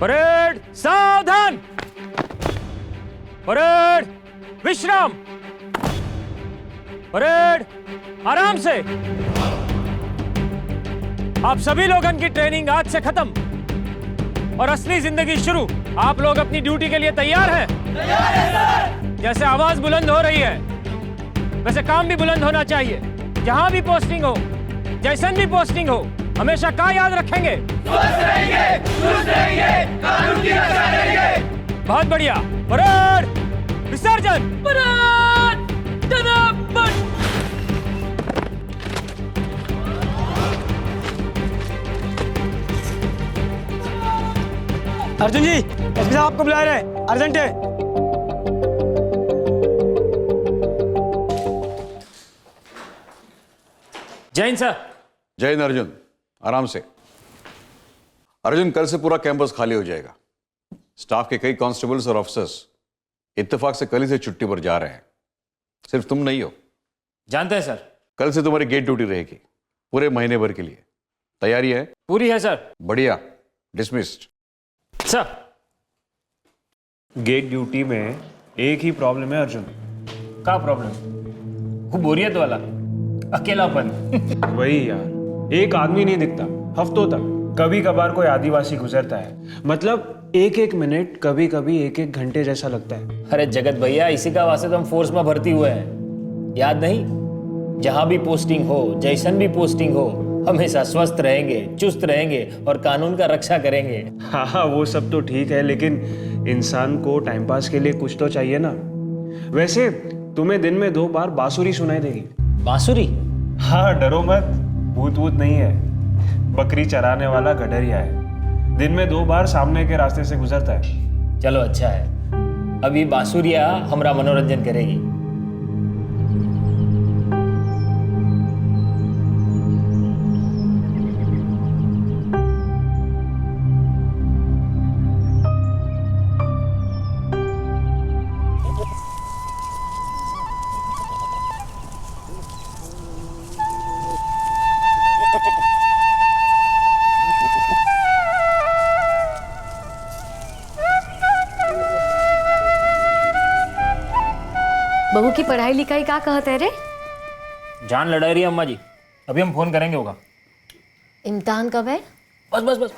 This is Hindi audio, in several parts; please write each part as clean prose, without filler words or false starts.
परेड सावधान, परेड विश्राम, परेड आराम से। आप सभी लोगों की ट्रेनिंग आज से खत्म और असली जिंदगी शुरू। आप लोग अपनी ड्यूटी के लिए तैयार हैं? तैयार हैं सर। जैसे आवाज बुलंद हो रही है वैसे काम भी बुलंद होना चाहिए। जहां भी पोस्टिंग हो, जैसन भी पोस्टिंग हो, हमेशा क्या याद रखेंगे? स्वस्थ रहेंगे, कानून की रक्षा करेंगे। बहुत बढ़िया। परेड विसर्जन। परेड धन्यवाद। अर्जुन जी, एसपी साहब आपको बुला रहे हैं, अर्जेंट है। जैन सर। जय हिंद अर्जुन, आराम से। अर्जुन, कल से पूरा कैंपस खाली हो जाएगा। स्टाफ के कई कांस्टेबल्स और ऑफिसर्स इत्तेफाक से कल ही से छुट्टी पर जा रहे हैं। सिर्फ तुम नहीं हो। जानते हैं सर। कल से तुम्हारी गेट ड्यूटी रहेगी पूरे महीने भर के लिए। तैयारी है? पूरी है सर। बढ़िया, डिसमिस्ड। सर, गेट ड्यूटी में एक ही प्रॉब्लम है अर्जुन। क्या प्रॉब्लम? वो बोरियत वाला अकेलापन। वही यार, एक आदमी नहीं दिखता हफ्तों तक। कभी कभार कोई आदिवासी गुजरता है, मतलब एक एक मिनट, कभी कभी एक एक घंटे जैसा लगता है। अरे जगत भैया, इसी का वास्ते तो हम फोर्स में भर्ती हुए हैं। याद नहीं? जहां भी पोस्टिंग हो, जैसन भी पोस्टिंग हो, हमेशा स्वस्थ रहेंगे, चुस्त रहेंगे और कानून का रक्षा करेंगे। हाँ, वो सब तो ठीक है, लेकिन इंसान को टाइम पास के लिए कुछ तो चाहिए ना। वैसे तुम्हें दिन में 2 बार बांसुरी सुनाई देगी। बांसुरी? हाँ, डरो मत, भूत वूत नहीं है। बकरी चराने वाला गडरिया है। दिन में 2 बार सामने के रास्ते से गुजरता है। चलो अच्छा है, अभी बांसुरिया हमारा मनोरंजन करेगी। बहू की पढ़ाई लिखाई क्या कहते है रे? जान लड़ा रही है अम्मा जी। अभी हम फोन करेंगे होगा। इम्तिहान कब है? बस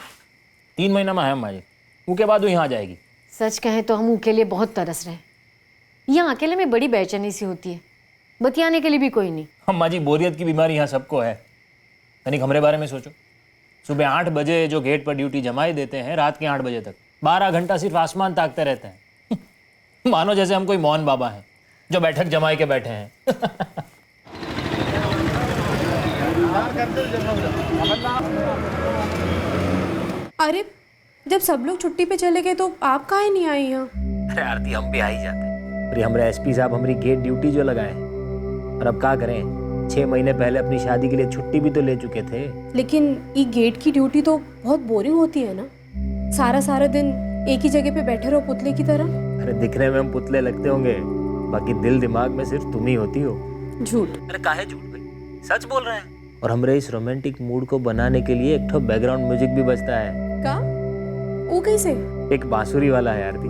3 महीना में है अम्मा जी। उसके बाद वो यहाँ आ जाएगी। सच कहें तो हम उसके लिए बहुत तरस रहे। यहाँ अकेले में बड़ी बेचैनी सी होती है, बतियाने के लिए भी कोई नहीं। अम्मा जी, बोरियत की बीमारी यहाँ सबको है। तनिक हमारे बारे में सोचो। सुबह 8 बजे जो गेट पर ड्यूटी जमाई देते हैं, रात के 8 बजे तक 12 घंटा सिर्फ आसमान ताकते रहते हैं। मानो जैसे हम कोई मौन बाबा हैं जो बैठक जमाए के बैठे हैं। अरे जब सब लोग छुट्टी पे चले गए तो आप काहे नहीं आई यहाँ? अरे आरती, हम भी आ ही जाते हैं। अरे हमारे एसपी साहब हमारी गेट ड्यूटी जो लगाए, और अब क्या करें, 6 महीने पहले अपनी शादी के लिए छुट्टी भी तो ले चुके थे। लेकिन ये गेट की ड्यूटी तो बहुत बोरिंग होती है ना। सारा दिन एक ही जगह पे बैठे रहो पुतले की तरह। अरे दिखने में हम पुतले लगते होंगे, बाकी दिल दिमाग में सिर्फ तुम ही होती हो। झूठ। अरे काहे झूठ भाई, सच बोल रहे हैं। और हमारे इस रोमांटिक मूड को बनाने के लिए एक ठो बैकग्राउंड म्यूजिक भी बजता है। का? वो कैसे? एक बांसुरी वाला है आरती,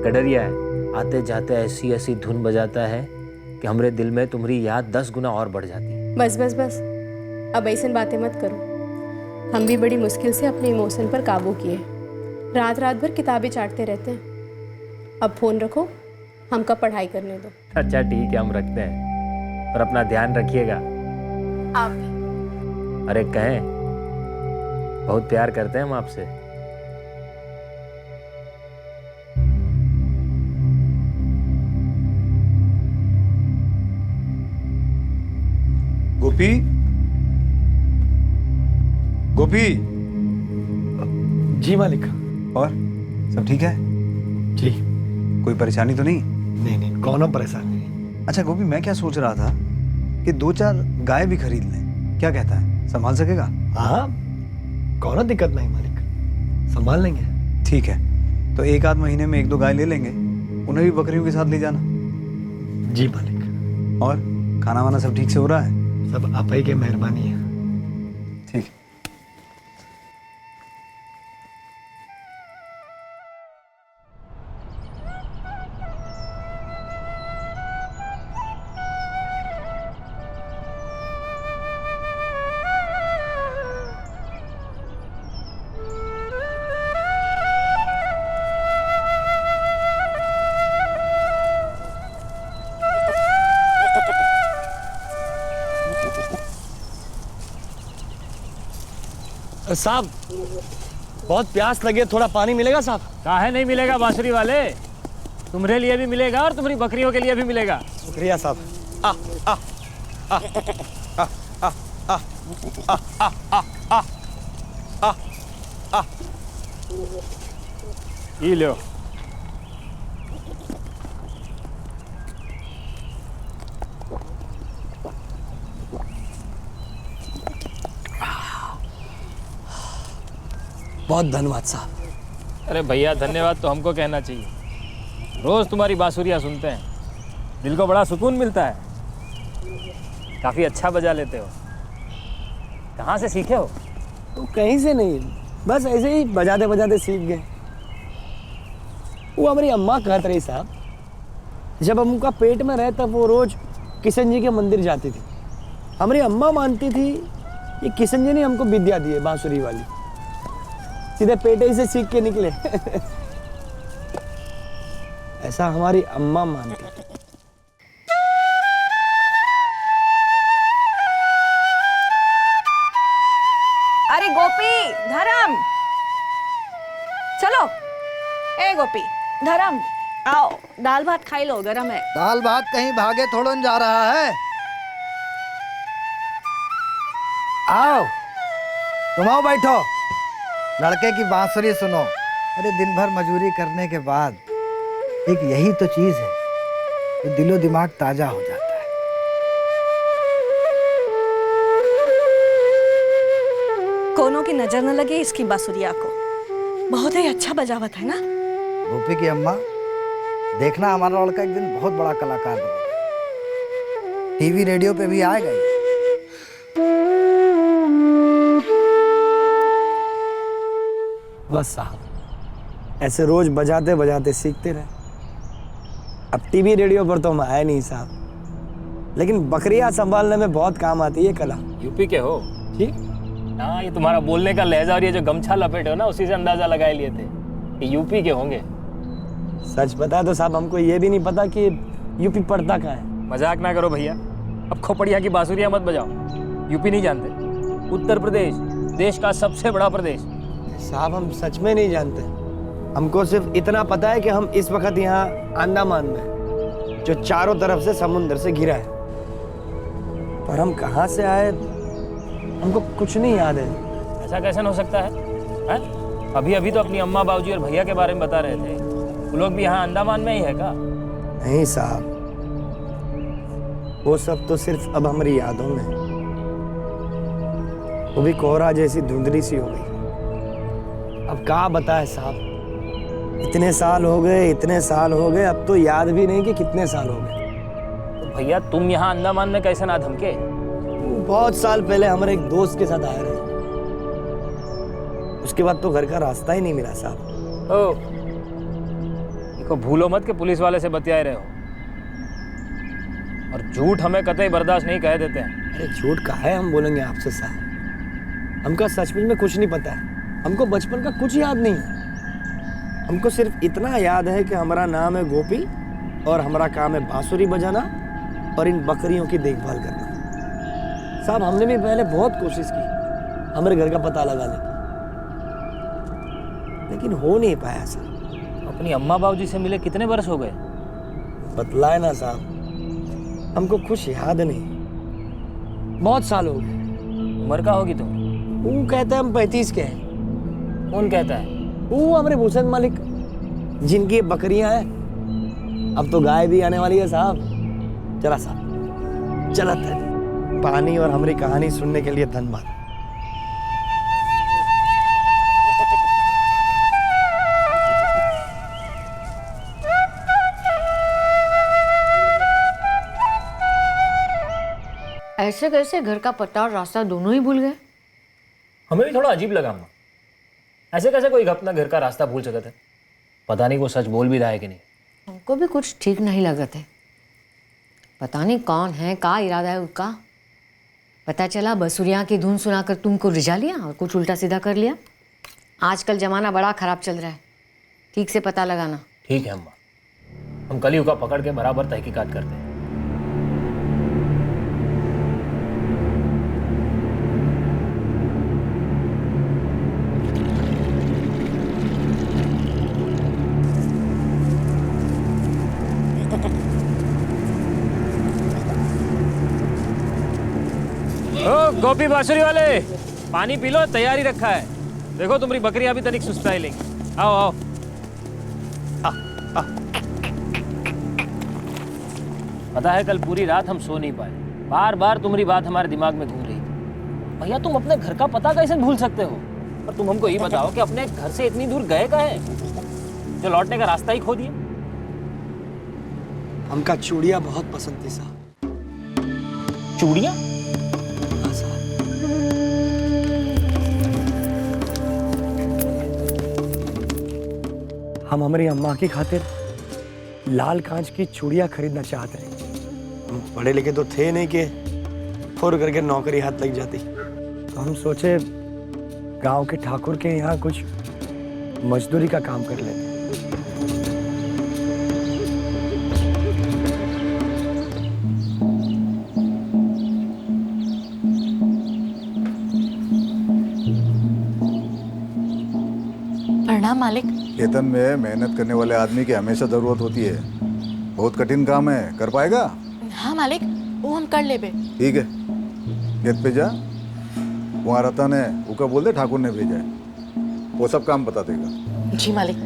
गडरिया है। आते जाते ऐसी ऐसी धुन बजाता है कि कि हमरे दिल में तुम्हारी याद 10 गुना और बढ़ जाती। बस बस बस, अब ऐसी बातें मत करो। हम भी बड़ी मुश्किल से अपने इमोशन पर काबू किए। रात रात भर किताबें चाटते रहते हैं। अब फ़ोन रखो, हमका पढ़ाई करने दो। अच्छा ठीक है, हम रखते हैं, पर अपना ध्यान रखिएगा। आप भी। अरे कहें, बहुत प्यार करते हैं हम आपसे। गोपी, गोपी। जी मालिक। और सब ठीक है? जी। कोई परेशानी तो नहीं? नहीं नहीं, कौन परेशानी नहीं। अच्छा गोपी, मैं क्या सोच रहा था कि 2-4 गाय भी खरीद लें, क्या कहता है? संभाल सकेगा? हाँ, कौन दिक्कत नहीं मालिक, संभाल लेंगे। ठीक है, तो 1-8 महीने में 1-2 गाय ले लेंगे, उन्हें भी बकरियों के साथ ले जाना। जी मालिक। और खाना वाना सब ठीक से हो रहा है? सब आप ही की मेहरबानी है। ठीक। साहब, बहुत प्यास लगे, थोड़ा पानी मिलेगा साहब? काहे नहीं मिलेगा बांसुरी वाले, तुम्हारे लिए भी मिलेगा और तुम्हारी बकरियों के लिए भी मिलेगा। शुक्रिया साहब। ये लो। बहुत धन्यवाद साहब। अरे भैया, धन्यवाद तो हमको कहना चाहिए। रोज तुम्हारी बांसुरियाँ सुनते हैं, दिल को बड़ा सुकून मिलता है। काफी अच्छा बजा लेते हो। कहाँ से सीखे हो? तो कहीं से नहीं, बस ऐसे ही बजाते बजाते सीख गए। वो हमारी अम्मा कहते रही साहब, जब हम उनका पेट में रहे तब वो रोज किशन जी के मंदिर जाती थी। हमारी अम्मा मानती थी ये किशन जी ने हमको विद्या दी है बांसुरी वाली, सीधे पेटे ही से सीख के निकले। ऐसा हमारी अम्मा मानती थी। अरे गोपी, धर्म, चलो। ए गोपी, धर्म, आओ, दाल भात खाई लो, गरम है। दाल भात कहीं भागे थोड़न जा रहा है। आओ, तुम आओ, बैठो, लड़के की बांसुरी सुनो। अरे दिन भर मजूरी करने के बाद एक यही तो चीज है जो दिलो दिमाग ताजा हो जाता है। कोनो की नजर न लगे इसकी बांसुरिया को, बहुत ही अच्छा बजावत है ना। गोपी की अम्मा, देखना हमारा लड़का एक दिन बहुत बड़ा कलाकार बनेगा, टीवी रेडियो पे भी आएगा ही। बस साहब, ऐसे रोज बजाते बजाते सीखते रहे। अब टीवी रेडियो पर तो हम आए नहीं साहब, लेकिन बकरियां संभालने में बहुत काम आती है कला। यूपी के हो? जी हाँ, ये तुम्हारा बोलने का लहजा और ये जो गमछा लपेटे हो ना, उसी से अंदाजा लगा लिए थे कि यूपी के होंगे। सच बता तो साहब, हमको ये भी नहीं पता कि यूपी पड़ता कहाँ है। मजाक ना करो भैया, अब खोपड़िया की बांसुरियाँ मत बजाओ। यूपी नहीं जानते? उत्तर प्रदेश देश का सबसे बड़ा प्रदेश। साहब, हम सच में नहीं जानते। हमको सिर्फ इतना पता है कि हम इस वक्त यहाँ अंडमान में, जो चारों तरफ से समुद्र से घिरा है। पर हम कहाँ से आए हमको कुछ नहीं याद है। ऐसा कैसे हो सकता है? अभी अभी तो अपनी अम्मा, बाबूजी और भैया के बारे में बता रहे थे। वो लोग भी यहाँ अंडमान में ही है का? नहीं साहब, वो सब तो सिर्फ अब हमारी यादों में। वो भी कोहरा जैसी धुंधली सी हो गई। अब क्या बताए साहब, इतने साल हो गए, इतने साल हो गए, अब तो याद भी नहीं कि कितने साल हो गए। तो भैया, तुम यहाँ अंडमान में कैसे ना थमके? बहुत साल पहले हमारे एक दोस्त के साथ आए रहे, उसके बाद तो घर का रास्ता ही नहीं मिला साहब। ओ, देखो भूलो मत कि पुलिस वाले से बतियाए रहे हो, और झूठ हमें कतई बर्दाश्त नहीं कह देते हैं। अरे झूठ का है हम बोलेंगे आपसे साहब, हमको सचमुच में कुछ नहीं पता है, हमको बचपन का कुछ याद नहीं है। हमको सिर्फ इतना याद है कि हमारा नाम है गोपी और हमारा काम है बांसुरी बजाना और इन बकरियों की देखभाल करना। साहब हमने भी पहले बहुत कोशिश की हमारे घर का पता लगाने की, लेकिन हो नहीं पाया साहब। अपनी अम्मा बाबूजी से मिले कितने वर्ष हो गए? बतलाए ना साहब, हमको कुछ याद नहीं, बहुत साल हो गए। उम्र का होगी तुम? वो कहता है हम 35 के हैं। कौन कहता है? वो हमारे भूषण मालिक जिनकी बकरियां हैं। अब तो गाय भी आने वाली है साहब। चला साहब चलत है, पानी और हमारी कहानी सुनने के लिए धन्यवाद। ऐसे कैसे घर का पता और रास्ता दोनों ही भूल गए? हमें भी थोड़ा अजीब लगा अम्मा, ऐसे कैसे कोई अपना घर का रास्ता भूल सकता है? पता नहीं वो सच बोल भी रहा है कि नहीं। हमको भी कुछ ठीक नहीं लगा थे। पता नहीं कौन है, क्या इरादा है उसका। पता चला बसुरिया की धुन सुनाकर तुमको रिझा लिया और कुछ उल्टा सीधा कर लिया। आजकल जमाना बड़ा खराब चल रहा है, ठीक से पता लगाना। ठीक है अम्मा, हम कल ही उसका पकड़ के बराबर तहकीकात करते हैं। ओ गोपी बांसुरी वाले, पानी पी लो, तैयारी रखा है। देखो तुम्हारी बकरियां अभी तनिक सुस्ताई लेंगी। आओ आओ। पता है कल पूरी रात हम सो नहीं पाए, बार बार तुम्हारी बात हमारे दिमाग में घूम रही थी। भैया तुम अपने घर का पता कैसे भूल सकते हो? और तुम हमको ये बताओ कि अपने घर से इतनी दूर गए कहाँ हैं जो लौटने का रास्ता ही खो दिए? हमका चूड़िया बहुत पसंद थी साहब। चूड़ियाँ? हाँ साहब। हम हमारी अम्मा की खातिर लाल कांच की चूड़ियाँ खरीदना चाहते हैं। हम पढ़े लिखे तो थे नहीं कि फुर करके नौकरी हाथ लग जाती, तो हम सोचे गांव के ठाकुर के यहाँ कुछ मजदूरी का काम कर लेते। प्रणाम मालिक। खेतन में मेहनत करने वाले आदमी की हमेशा जरूरत होती है। बहुत कठिन काम है, कर पाएगा? हाँ मालिक, वो हम कर लेबे। ठीक है, खेत पे जा, वहाँ रहता ने उका बोल दे ठाकुर ने भेजा है, वो सब काम बता देगा। जी मालिक।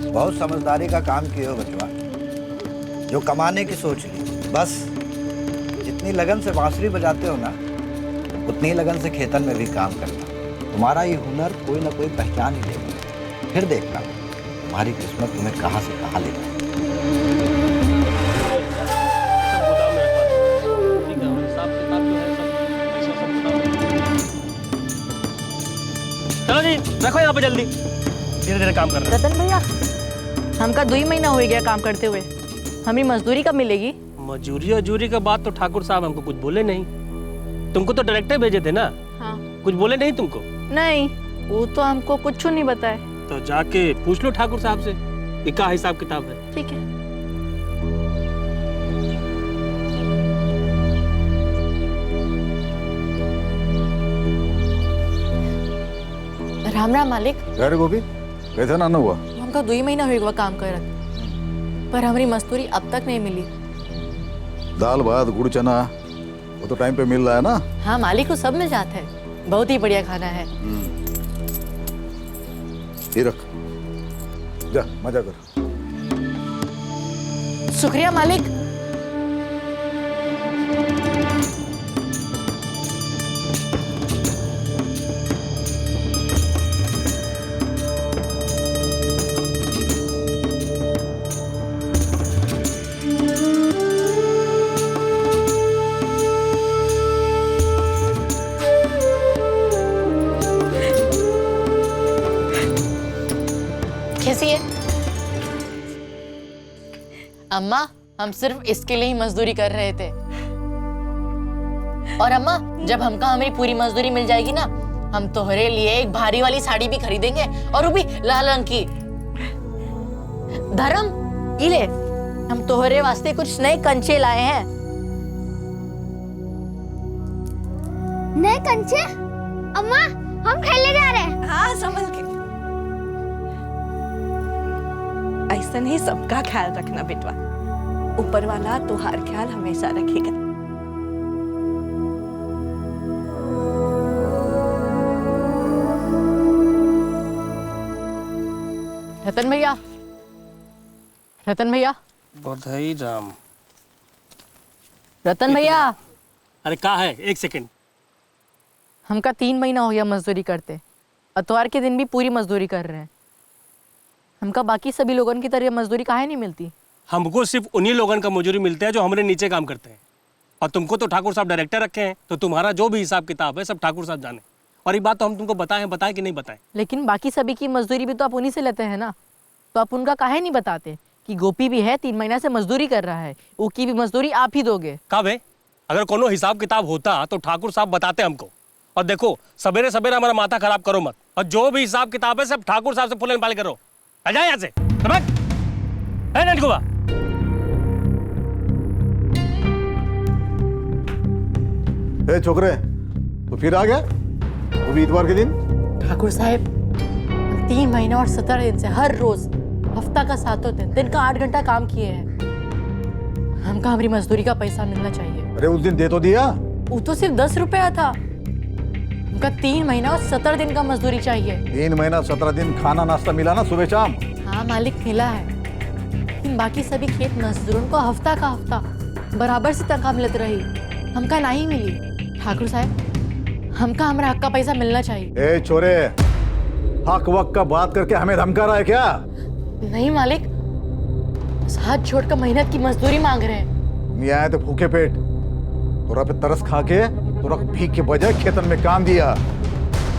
बहुत समझदारी का काम किए हो बचवा, जो कमाने की सोच ली। बस जितनी लगन से बांसुरी बजाते हो ना, उतनी लगन से खेतन में भी काम करना। तुम्हारा ये हुनर कोई ना कोई पहचान ही लेगा। फिर देखना तुम्हारी किस्मत तुम्हें कहाँ से कहाँ ले जाए। चलो जी, रखो यहाँ पे जल्दी, धीरे धीरे काम कर रहे हैं। रतन भैया, हमका 2 महीना हो गया काम करते हुए, हमें मजदूरी कब मिलेगी? मजूरी और जूरी का बात तो ठाकुर साहब हमको कुछ बोले नहीं। तुमको तो डायरेक्टर भेजे थे ना? हाँ। कुछ बोले नहीं तुमको? नहीं, वो तो हमको कुछ नहीं बताए। तो जाके पूछ लो ठाकुर साहब से कि क्या हिसाब किताब है। ठीक है। राम राम मालिक। अरे गोपी, कैसा नाना हुआ? हमका 2 महीना हो गया काम करत, पर हमारी मजदूरी अब तक नहीं मिली। दाल भात गुड़ चना वो तो टाइम पे मिल रहा है ना? हाँ मालिक, को सब मिल जाता है, बहुत ही बढ़िया खाना है। ये रख, जा मजा कर। शुक्रिया मालिक। कैसी है? अम्मा, हम सिर्फ इसके लिए ही मजदूरी कर रहे थे। और अम्मा, जब हमका हमारी पूरी मजदूरी मिल जाएगी ना, हम तोहरे लिए एक भारी वाली साड़ी भी खरीदेंगे, और वो भी लाल रंग की। धर्म, ये ले, हम तोहरे वास्ते कुछ नए कंचे लाए हैं। नए कंचे? अम्मा, हम खेलने जा रहे हैं। हाँ, संभल के। ऐसा नहीं, सबका ख्याल रखना बेटवा। ऊपर वाला तुम्हारा ख्याल हमेशा रखेगा। रतन भैया, रतन भैया, बधाई राम। रतन भैया, अरे कहाँ है? एक सेकंड। हमका 3 महीना हो गया मजदूरी करते, अतवार के दिन भी पूरी मजदूरी कर रहे हैं। हमका बाकी सभी लोगों की तरह मजदूरी काहे नहीं मिलती? हमको सिर्फ उन्हीं लोगों का मजदूरी मिलता है जो हमारे नीचे काम करते हैं, और तुमको तो ठाकुर साहब डायरेक्टर रखे हैं, तो तुम्हारा जो भी हिसाब किताब है सब ठाकुर साहब जाने। और ये बात तो हम तुमको बताएं कि नहीं बताएं? लेकिन बाकी सभी की मजदूरी भी तो आप उन्हीं से लेते हैं ना, तो आप उनका काहे नहीं बताते कि गोपी भी है, 3 महीना से मजदूरी कर रहा है, उसकी भी मजदूरी आप ही दोगे? कब है? अगर कोनो हिसाब किताब होता तो ठाकुर साहब बताते हमको। और देखो, सवेरे सवेरे हमारा माथा खराब करो मत, और जो भी हिसाब किताब है सब ठाकुर साहब से फुलन पाल करो। आ जाए यहाँ से। नटकुआ, ए छोकरे, तो फिर आ गया वो भी इतवार के दिन? ठाकुर साहब, 3 महीना और 17 दिन से हर रोज हफ्ता का 7 दिन का 8 घंटा काम किए हैं। हमका हमारी मजदूरी का पैसा मिलना चाहिए। अरे उस दिन दे तो दिया। वो तो सिर्फ 10 रुपया था। हमका 3 महीना और 17 दिन का मजदूरी चाहिए। 3 महीना 17 दिन खाना नाश्ता मिला ना सुबह शाम? हाँ मालिक, मिला है, लेकिन बाकी सभी खेत मजदूरों को हफ्ता का हफ्ता बराबर से तनख्वाह मिलती रही, हमका नहीं मिली। ठाकुर साहब, हमका हमारा हक का पैसा मिलना चाहिए। ए छोरे, हक वक्त का बात करके हमें धमका रहा है क्या? नहीं मालिक, हाथ छोड़कर मेहनत की मजदूरी मांग रहे हैं। नहीं आए तो भूखे पेट, तोरा पे तरस खा के तोरा भीख के बजाय खेतन में काम दिया।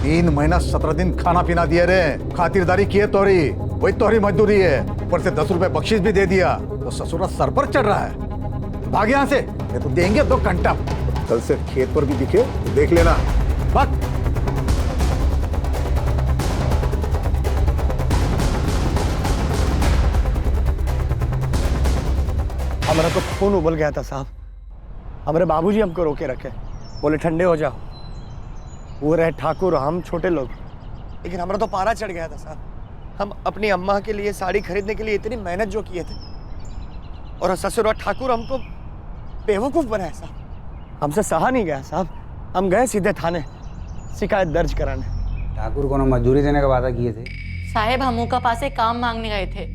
3 महीना 17 दिन खाना पीना दिए रे, खातिरदारी किए तोरी, वही तोहरी मजदूरी है। ऊपर से 10 रुपए बख्शीश भी दे दिया, तो ससुरा सर पर चढ़ रहा है। भाग यहाँ से, ये तो देंगे 2 घंटा। कल से खेत पर भी दिखे तो देख लेना। भाग। हमारा तो खून उबल गया था साहब। हमारे बाबूजी हमको रोके रखे, बोले ठंडे हो जाओ। वो रहे ठाकुर, हम छोटे लोग, लेकिन हमारा तो पारा चढ़ गया था साहब। हम अपनी अम्मा के लिए साड़ी खरीदने के लिए इतनी मेहनत जो किए थे, और ससुर और ठाकुर हमको बेवकूफ़ बनाया साहब। हमसे सहा नहीं गया साहब। हम गए सीधे थाने शिकायत दर्ज कराने। ठाकुर को ना मजदूरी देने का वादा किए थे साहेब, हम उनका पास एक काम मांगने गए थे,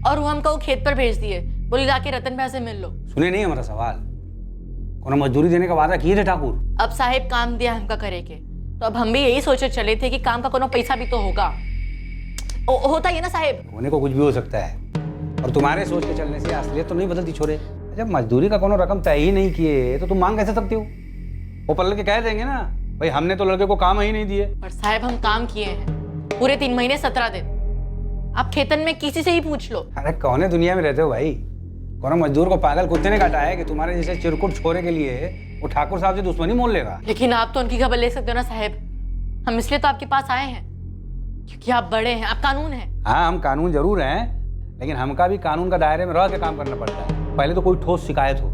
और वो हमको खेत पर भेज दिए, बोले जाके रतन भैया से मिल लो। सुने नहीं हमारा सवाल? को मजदूरी देने का वादा किए थे ठाकुर। अब साहेब काम दिया हमका करे के, तो अब हम भी यही सोचे चले थे कि काम का कोनो पैसा भी तो होगा। होता ही है ना साहेब? होने को कुछ भी हो सकता है, और तुम्हारे सोच के चलने से असलियत तो नहीं बदलती छोरे। जब मजदूरी का कोनो रकम तय ही नहीं किए तो तुम मांग कैसे सकती हो? वो पलट के कह देंगे ना, भाई हमने तो लड़के को काम ही नहीं दिए। पर साहेब, हम काम किए हैं पूरे 3 महीने 17 दिन। आप खेतन में किसी से ही पूछ लो। अरे कौन दुनिया में रहते हो भाई? कौन मजदूर को पागल कुत्ते ने काटा है कि तुम्हारे जैसे चिरकुट छोरे के लिए वो ठाकुर साहब से दुश्मनी मोल लेगा? लेकिन आप तो उनकी खबर ले सकते हो ना साहेब। हम इसलिए तो आपके पास आए हैं क्योंकि आप बड़े हैं, आप कानून हैं। हाँ, हम कानून जरूर हैं, लेकिन हमका भी कानून का दायरे में रह के काम करना पड़ता है। पहले तो कोई ठोस शिकायत हो।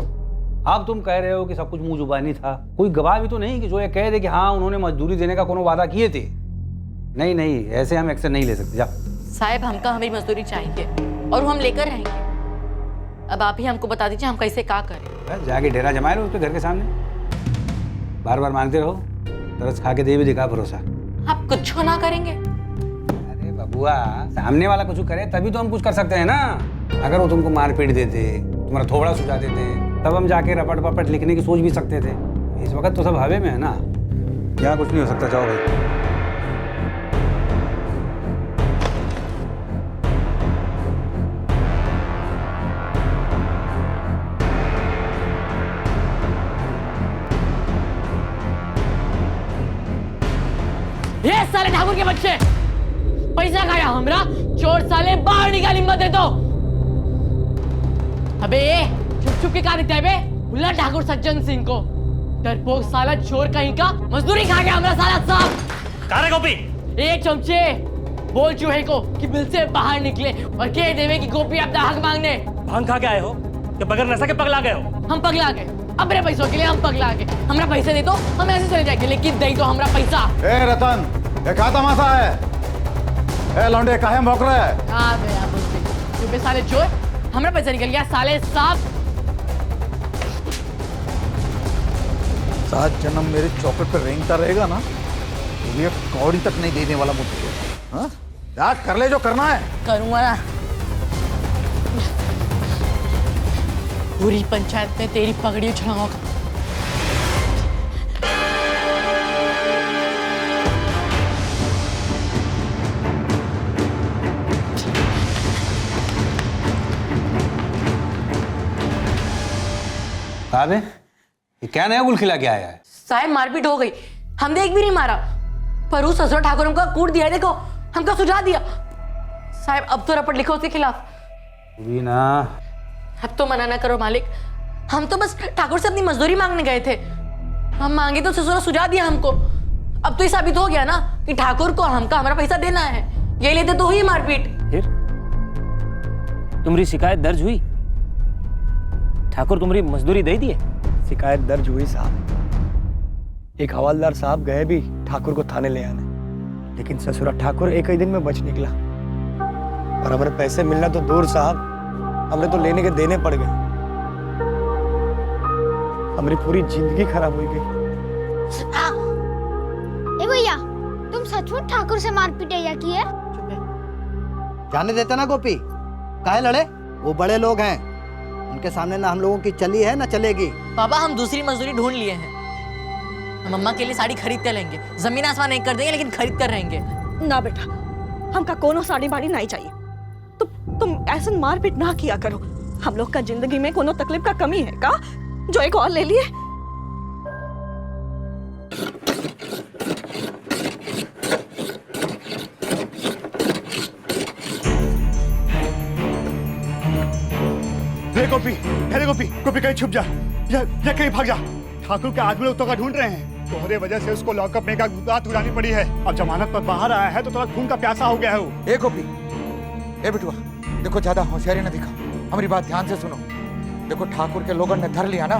अब तुम कह रहे हो कि सब कुछ मुंह जुबानी था, कोई गवाह भी तो नहीं कि जो ये कह दे कि हाँ उन्होंने मजदूरी देने का कोनो वादा किए थे। नहीं नहीं, ऐसे हम एक्शन नहीं ले सकते। जा साहेब, हमका हमारी मजदूरी चाहिए और वो हम लेकर रहेंगे। अब आप ही हमको बता दीजिए हम कैसे क्या करें। जाके डेरा जमाए लो उसके घर के सामने, बार बार मांगते रहो, तरस खा के दे भी दिखा भरोसा। आप कुछ ना करेंगे? अरे बबुआ, सामने वाला कुछ करे तभी तो हम कुछ कर सकते हैं ना। अगर वो तुमको मार पीट देते, तुम्हारा थोड़ा सुझा देते, तब हम जाके रपट पपट लिखने की सोच भी सकते थे। इस वक्त तो सब हवे में है ना, यहाँ कुछ नहीं हो सकता। जाओ भाई। ये साले ठाकुर के बच्चे पैसा खाया हमरा चोर साले बाहर निकाल, हिम्मत है तो। अबे चुप चुप के कहा दिखता है बे? बुला ठाकुर सज्जन सिंह को। डरपोक साला चोर कहीं का, मजदूरी खा गया हमारा साला साहब। कहाँ रे गोपी? एक चमचे बोल चूहे को कि बिल से बाहर निकले और कह देवे कि गोपी अपना हक मांगने। भांग खा के आए हो कि बगैर नशा के पगला गए हो? हम पगला गए, अपने पैसों के लिए हम पगला गए। हमरा पैसे दे दो, हम ऐसे चले जाएंगे, लेकिन दे दो हमरा पैसा। ए रतन, ये क्या तमाशा है? ए लौंडे, काहे भौंक रहा है? हाँ बे आप बोलते चुपे साले चोर, हमरा पैसा निकल गया साले साहब। 7 जन्म मेरे चौकट पर रेंगता रहेगा ना, तो ये कौड़ी तक नहीं देने वाला मुझे। हाँ? यार कर ले जो करना है। करूंगा ना। पूरी पंचायत में तेरी पगड़ी उछलाऊंगा। साहब ये क्या नया गुल खिला के आया है? साहब मारपीट हो गई, हमने एक भी नहीं मारा, पर उस ससुर ठाकुर हमको कूट दिया, देखो हमको सुझा दिया। साहब अब तो रपट लिखो उसके खिलाफ। ना अब तो मना ना करो मालिक, हम तो बस ठाकुर से अपनी मजदूरी मांगने गए थे। हम मांगे तो ससुर सुझा दिया हमको। अब तो ये साबित हो गया ना कि ठाकुर को हमका हमारा पैसा देना है, ये लेते तो हुई मारपीट। फिर तुम्हारी शिकायत दर्ज हुई? ठाकुर तुम्हारी मजदूरी दे दी है? शिकायत दर्ज हुई साहब। एक हवालदार साहब गए भी ठाकुर को थाने ले आने, लेकिन ससुरा ठाकुर एक ही दिन में बच निकला। और हमारे पैसे मिलना तो दूर साहब, हमने तो लेने के देने पड़ गए। हमारी पूरी जिंदगी खराब हो गई। ए भैया, तुम सचमुच ठाकुर से मारपीट या की है? जाने देता ना गोपी, काहे लड़े? वो बड़े लोग हैं, उनके सामने ना हम लोगों की चली है ना चलेगी। पापा हम दूसरी मजदूरी ढूंढ लिए हैं, हम अम्मा के लिए साड़ी खरीद कर लेंगे, जमीन आसमान नहीं कर देंगे लेकिन खरीद कर रहेंगे। ना बेटा, हमका कोनो साड़ी बाड़ी नहीं चाहिए। तुम ऐसा मारपीट ना किया करो। हम लोग का जिंदगी में कोनो तकलीफ का कमी है का जो एक और ले लिए? गोपी, अरे गोपी, गोपी कहीं छुप जा या कहीं भाग जा। ठाकुर के आदमी लोग तो ढूंढ रहे हैं। तोहरे वजह से उसको लॉकअप में रात गुजारनी पड़ी है। अब जमानत पर बाहर आया है तो थोड़ा खून का प्यासा हो गया है वो। ए गोपी, ए बिटुआ, देखो ज्यादा होशियारी ना दिखा, हमारी बात ध्यान से सुनो। देखो ठाकुर के लोगों ने धर लिया ना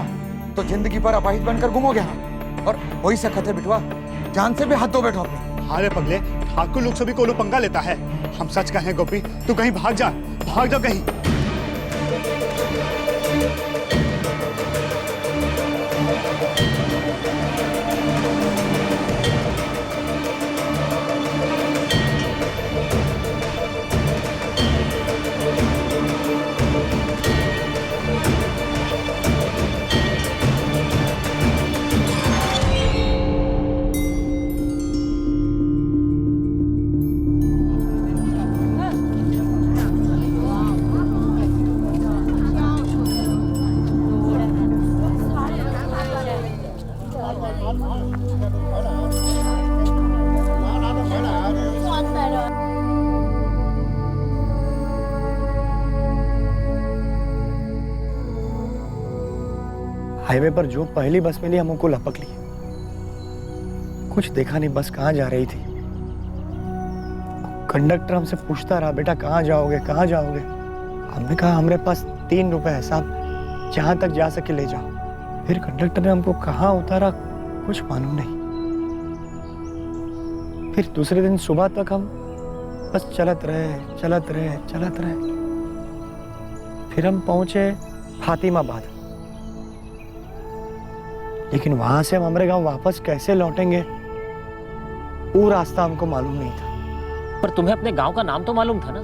तो जिंदगी भर अपाहिज बनकर गुमोगे यहाँ, और वही सकत है बिटुआ, जान से भी हाथ धो बैठो अपनी। हाँ रे पगले, ठाकुर लोग सभी को पंगा लेता है। हम सच कहें गोपी, तू कहीं भाग जा कहीं। हाईवे पर जो पहली बस मिली हम उनको लपक ली। कुछ देखा नहीं, बस कहाँ जा रही थी। कंडक्टर हमसे पूछता रहा, बेटा कहाँ जाओगे कहाँ जाओगे? हमने कहा हमारे पास 3 रुपए है साहब, जहां तक जा सके ले जाओ। फिर कंडक्टर ने हमको कहाँ उतारा कुछ मालूम नहीं। फिर दूसरे दिन सुबह तक हम बस चलत रहे। फिर हम पहुंचे फातिमाबाद, लेकिन वहां से हम हमारे गांव वापस कैसे लौटेंगे वो रास्ता हमको मालूम नहीं था। पर तुम्हें अपने गांव का नाम तो मालूम था ना?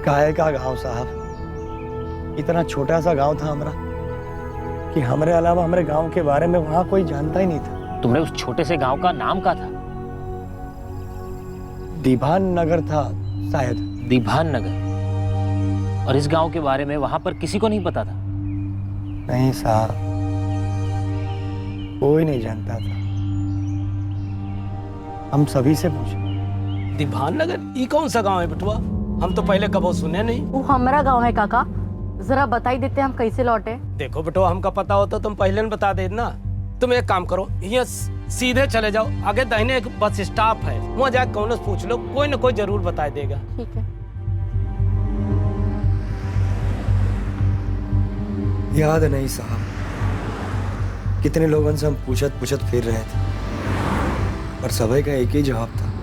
काहे का गांव साहब, इतना छोटा सा गांव था हमारा कि हमारे अलावा हमारे गांव के बारे में वहां कोई जानता ही नहीं था। तुमने उस छोटे से गांव का नाम क्या था? दीभान नगर था शायद। दीभान नगर? और इस गांव के बारे में वहां पर किसी को नहीं पता था? नहीं साहब, कोई नहीं जानता था। हम सभी से पूछे। दीभान नगर ये कौन सा गांव है बिटुआ? हम तो पहले कबो सुने नहीं। वो हमारा गांव है काका, जरा बताई देते हम कैसे लौटे। देखो बेटो, हमका पता होता तुम पहले न बता देना। तुम एक काम करो, यहाँ सीधे चले जाओ, आगे दाहिने एक बस स्टॉप है, वहाँ जाकर कौन से पूछ लो, कोई न कोई जरूर बता देगा। ठीक है। याद नहीं साहब, कितने लोगों से हम पूछत फिर रहे थे, पर सभी का एक ही जवाब था,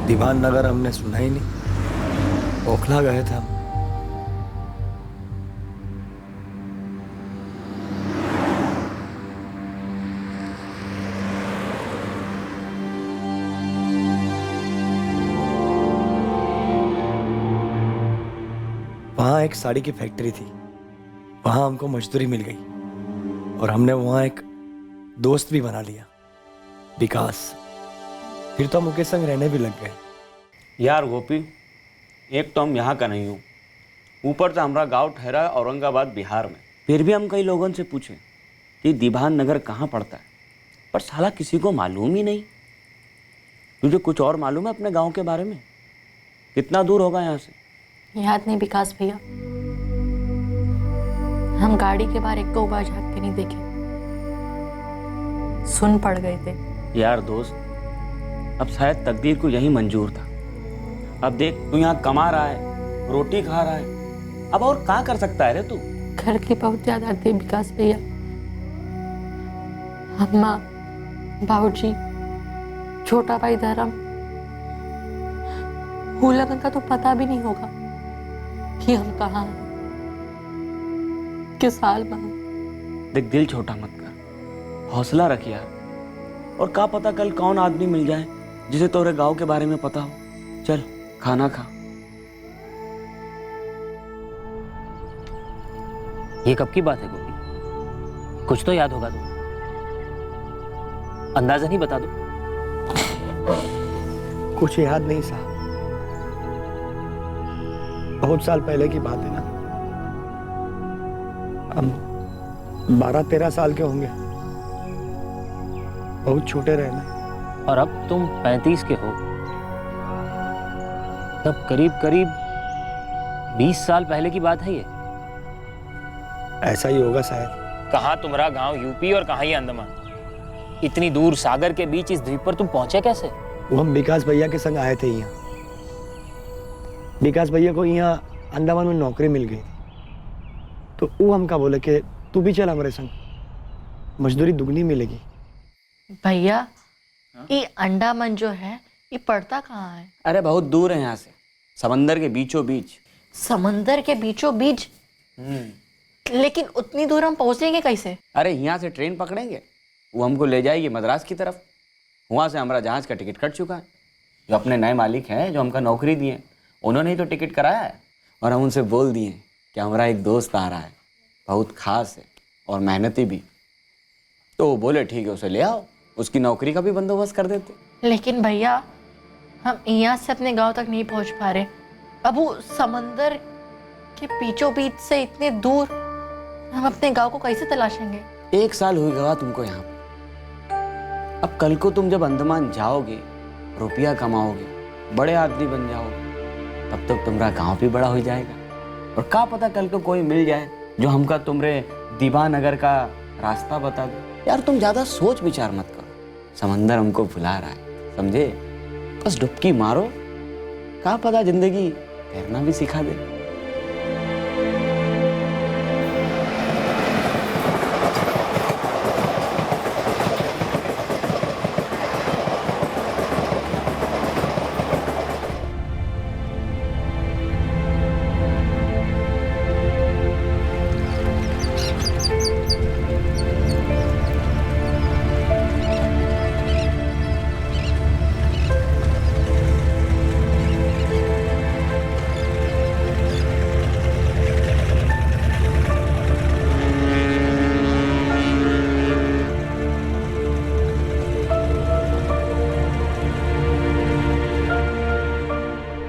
दीवान नगर हमने सुना ही नहीं, ओखला गए थे हम। वहां एक साड़ी की फैक्ट्री थी, वहां हमको मजदूरी मिल गई और हमने वहां एक दोस्त भी बना लिया, विकास। फिर तो हम उनके संग रहने भी लग गए। यार गोपी, एक तो हम यहाँ का नहीं हूँ, ऊपर से हमारा गांव ठहरा है औरंगाबाद बिहार में। फिर भी हम कई लोगों से पूछे कि दीवान नगर कहाँ पड़ता है, पर साला किसी को मालूम ही नहीं। तुझे कुछ और मालूम है अपने गांव के बारे में? कितना दूर होगा यहाँ से? याद नहीं विकास भैया, हम गाड़ी के बाहर एक बार झाँक के नहीं देखे, सुन पड़ गए थे। यार दोस्त, अब शायद तकदीर को यही मंजूर था। अब देख, तू यहाँ कमा रहा है, रोटी खा रहा है, अब और क्या कर सकता है रे तू? घर की बहुत याद आती है विकास भैया, अम्मा, बाबूजी, छोटा भाई धर्म। लगन का तो पता भी नहीं होगा कि हम कहाँ हैं, किस हाल में हैं। देख, दिल छोटा मत कर, हौसला रख यार। और क्या पता कल कौन आदमी मिल जाए जिसे तोरे गांव के बारे में पता हो। चल खाना खा। ये कब की बात है गोपी? कुछ तो याद होगा तो अंदाजा नहीं बता दो। कुछ याद नहीं साहब, बहुत साल पहले की बात है ना, हम 12-13 साल के होंगे, बहुत छोटे रहे ना। और अब तुम 35 के हो, तब करीब करीब 20 साल पहले की बात है ये। ऐसा ही होगा शायद। कहाँ तुम्हारा गांव यूपी और कहाँ ये अंडमान? इतनी दूर सागर के बीच इस द्वीप पर तुम पहुंचे कैसे? वो हम विकास भैया के संग आए थे यहाँ। विकास भैया को यहाँ अंडमान में नौकरी मिल गई, तो वो हमका बोले कि तू भी चल हमारे संग, मजदूरी दुगनी मिलेगी। भैया, ये अंडमान जो है ये पड़ता कहाँ है? अरे बहुत दूर है यहाँ से, समंदर के बीचों बीच। समंदर के बीचों बीच? लेकिन उतनी दूर हम पहुंचेंगे कैसे? अरे यहाँ से ट्रेन पकड़ेंगे, वो हमको ले जाएगी मद्रास की तरफ। वहाँ से हमारा जहाज का टिकट कट चुका है। जो अपने नए मालिक हैं, जो हमका नौकरी दिए, उन्होंने ही तो टिकट कराया है। और हम उनसे बोल दिए कि हमारा एक दोस्त आ रहा है, बहुत खास है और मेहनती भी। तो वो बोले ठीक है, उसे ले आओ, उसकी नौकरी का भी बंदोबस्त कर देते। लेकिन भैया, हम यहाँ से अपने गांव तक नहीं पहुँच पा रहे। अब वो समंदर के बीचों बीच से इतने दूर हम अपने गांव को कैसे तलाशेंगे? 1 साल हुई गवा तुमको यहाँ। अब कल को तुम जब अंडमान जाओगे, रुपया कमाओगे, बड़े आदमी बन जाओगे, तब तक तुम्हारा गांव भी बड़ा हो जाएगा। और क्या पता कल को कोई मिल जाए जो हमका तुमरे दीवान नगर का रास्ता बता दे। यार तुम ज्यादा सोच विचार मत करो, समंदर हमको बुला रहा है, समझे? बस डुबकी मारो, क्या पता जिंदगी तैरना भी सिखा दे।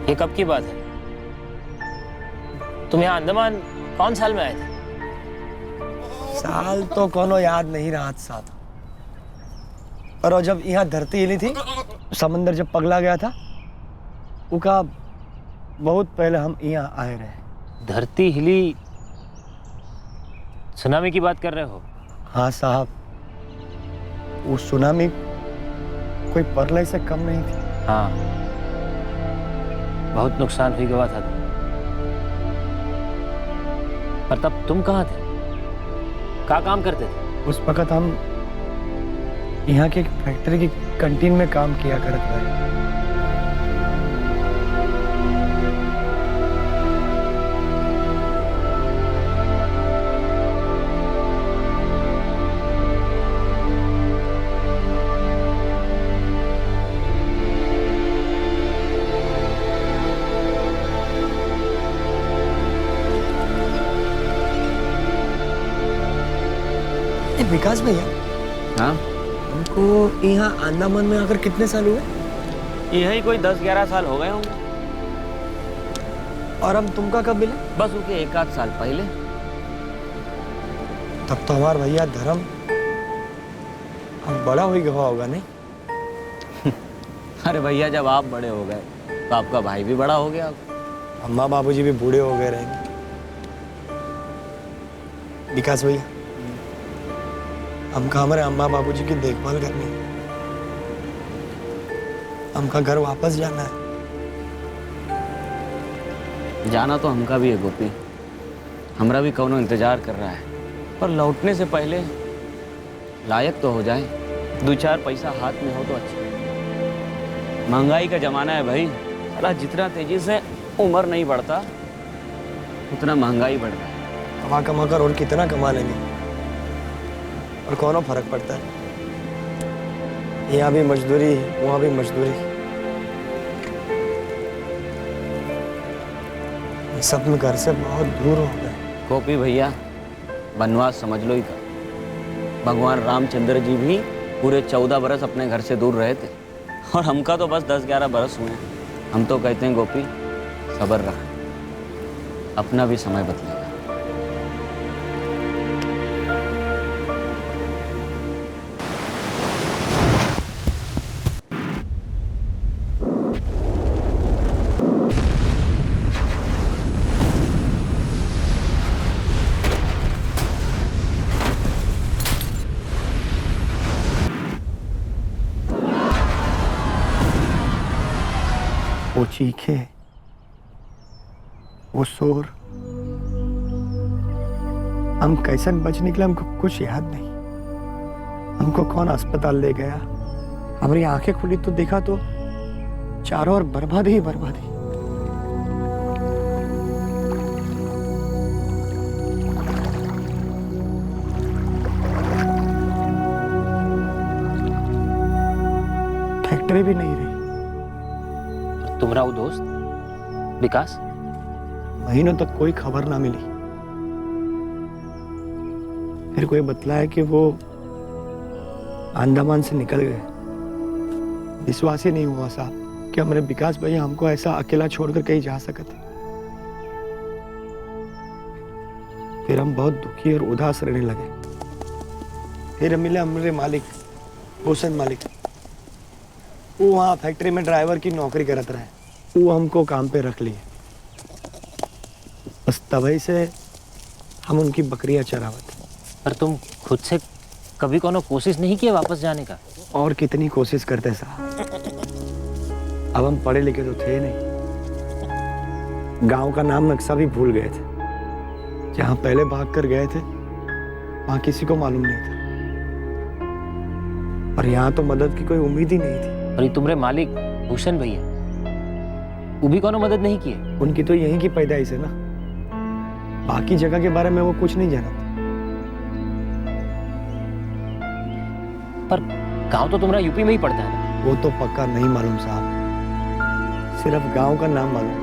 ये कब की बात है? तुम यहाँ अंडमान कौन साल में आए थे? साल तो कोनो याद नहीं रहा साथ। और जब यहाँ धरती हिली थी, समंदर जब पगला गया था, उसका बहुत पहले हम यहाँ आए रहे। धरती हिली, सुनामी की बात कर रहे हो? हाँ साहब, वो सुनामी कोई प्रलय से कम नहीं थी। हाँ, बहुत नुकसान हुई गवा था। पर तब तुम कहाँ थे? क्या काम करते थे? उस वक्त हम यहाँ के फैक्ट्री की कैंटीन में काम किया करते थे। विकास भैया, हाँ, हमको यहाँ अंडमान में आकर कितने साल हुए? यही कोई 10-11 साल हो गए होंगे। और हम तुमका कब मिले? बस उनके 1 आध साल पहले। तब तो हमारा भैया धर्म अब बड़ा ही गवा होगा नहीं? अरे भैया, जब आप बड़े हो गए तो आपका भाई भी बड़ा हो गया। अम्मा बाबूजी भी बूढ़े हो गए रहेंगे। विकास भैया, हमका हमारे अम्मा बाबूजी की देखभाल करनी है। हमका घर वापस जाना है। जाना तो हमका भी है गोपी, हमरा भी कौनो इंतजार कर रहा है। पर लौटने से पहले लायक तो हो जाए, 2-4 पैसा हाथ में हो तो अच्छा। महंगाई का जमाना है भाई, साला जितना तेजी से उम्र नहीं बढ़ता उतना महंगाई बढ़ रहा है। कमा कमा कर और कितना कमा लेंगे, और कौन फर्क पड़ता है? यहाँ भी मजदूरी, वहाँ भी मजदूरी। सब में घर से बहुत दूर हो गए। गोपी भैया, वनवास समझ लो ही था। भगवान रामचंद्र जी भी पूरे 14 बरस अपने घर से दूर रहे थे, और हमका तो बस 10-11 बरस हुए। हम तो कहते हैं गोपी, सब्र रख, अपना भी समय बदलेगा। वो चीखे, वो शोर, हम कैसे बच निकले हमको कुछ याद नहीं। हमको कौन अस्पताल ले गया? हमारी आंखें खुली तो देखा तो चारों ओर बर्बादी ही बर्बादी। फैक्ट्री भी नहीं रही। तुम्हारा वो दोस्त विकास? महीनों तक कोई खबर ना मिली। फिर कोई बतलाया कि वो अंडमान से निकल गए। विश्वास ही नहीं हुआ साहब कि हमारे विकास भैया हमको ऐसा अकेला छोड़कर कहीं जा सकते। फिर हम बहुत दुखी और उदास रहने लगे। फिर मिले हमारे मालिक, भूषण मालिक। वो वहाँ फैक्ट्री में ड्राइवर की नौकरी करते रहे। वो हमको काम पे रख लिए। बस तभी से हम उनकी बकरियां चरावत। पर तुम खुद से कभी कोनो कोशिश नहीं किया वापस जाने का? और कितनी कोशिश करते साहब, अब हम पढ़े लिखे तो थे नहीं। गांव का नाम नक्शा भी भूल गए थे। जहां पहले भाग कर गए थे वहां किसी को मालूम नहीं था, और यहाँ तो मदद की कोई उम्मीद ही नहीं थी। और ये तुम्हारे मालिक भूषण भैया, वो भी कोनो मदद नहीं किए? उनकी तो यहीं की पैदाइश है ना, बाकी जगह के बारे में वो कुछ नहीं जानते। पर गांव तो तुम्हारा यूपी में ही पड़ता है ना? वो तो पक्का नहीं मालूम साहब, सिर्फ गांव का नाम मालूम,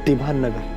तिभान नगर।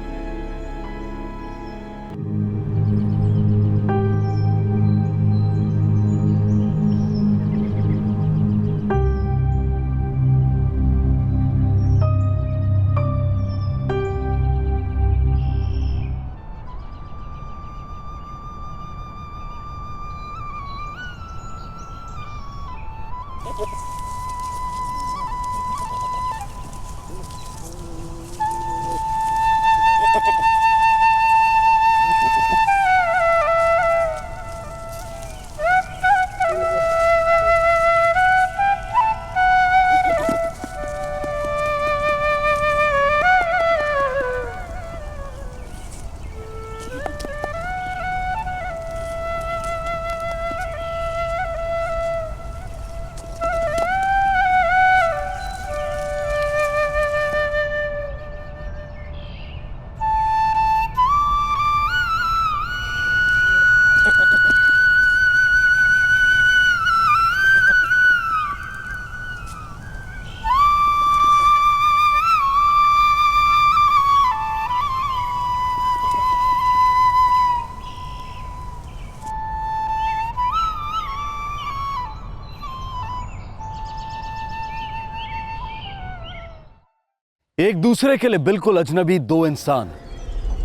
एक दूसरे के लिए बिल्कुल अजनबी दो इंसान,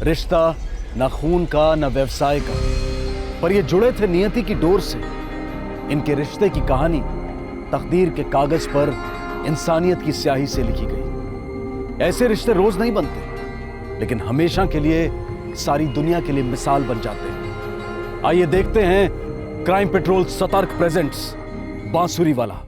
रिश्ता न खून का न व्यवसाय का, पर ये जुड़े थे नियति की डोर से। इनके रिश्ते की कहानी तकदीर के कागज पर इंसानियत की स्याही से लिखी गई। ऐसे रिश्ते रोज नहीं बनते, लेकिन हमेशा के लिए सारी दुनिया के लिए मिसाल बन जाते हैं। आइए देखते हैं क्राइम पेट्रोल सतर्क प्रेजेंट्स बांसुरी वाला।